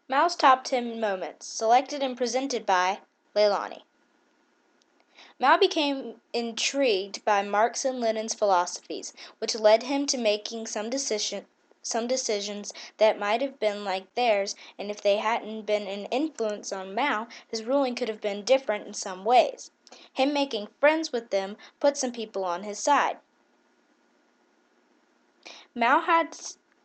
Mao's Top 10 Moments, selected and presented by Laylani. Mao became intrigued by Marx and Lenin's philosophies, which led him to making some decisions that might have been like theirs, and if they hadn't been an influence on Mao, his ruling could have been different in some ways. Him making friends with them put some people on his side. Mao had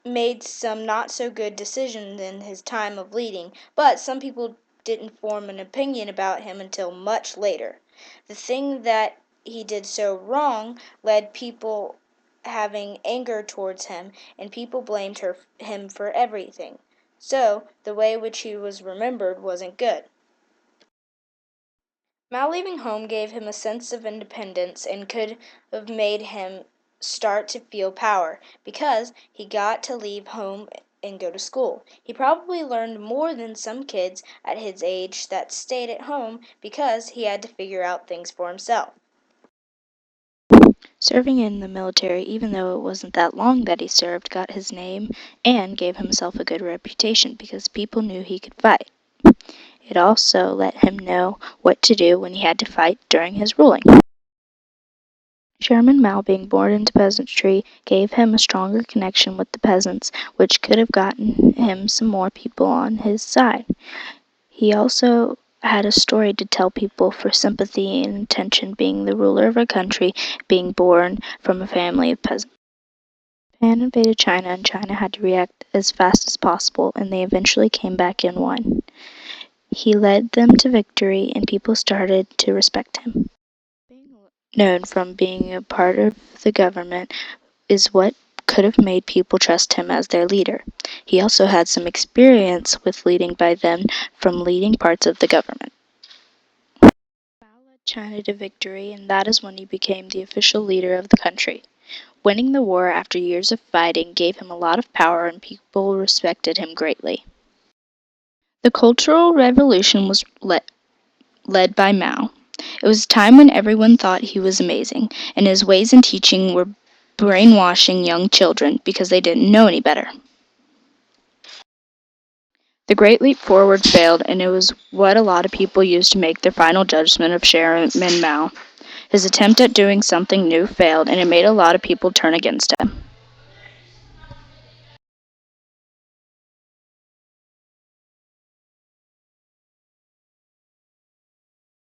made some not so good decisions in his time of leading, but some people didn't form an opinion about him until much later. The thing that he did so wrong led people having anger towards him, and people blamed him for everything. So, the way which he was remembered wasn't good. Mao leaving home gave him a sense of independence and could have made him start to feel power, because he got to leave home and go to school. He probably learned more than some kids at his age that stayed at home because he had to figure out things for himself. Serving in the military, even though it wasn't that long that he served, got his name and gave himself a good reputation because people knew he could fight. It also let him know what to do when he had to fight during his ruling. Chairman Mao being born into peasantry gave him a stronger connection with the peasants, which could have gotten him some more people on his side. He also had a story to tell people for sympathy and attention, being the ruler of a country, being born from a family of peasants. Japan invaded China, and China had to react as fast as possible, and they eventually came back and won. He led them to victory, and people started to respect him. Being known from being a part of the government is what could have made people trust him as their leader. He also had some experience with leading by then from leading parts of the government. Mao led China to victory, and that is when he became the official leader of the country. Winning the war after years of fighting gave him a lot of power, and people respected him greatly. The Cultural Revolution was led by Mao. It was a time when everyone thought he was amazing, and his ways in teaching were brainwashing young children because they didn't know any better. The Great Leap Forward failed, and it was what a lot of people used to make their final judgment of Chairman Mao. His attempt at doing something new failed, and it made a lot of people turn against him.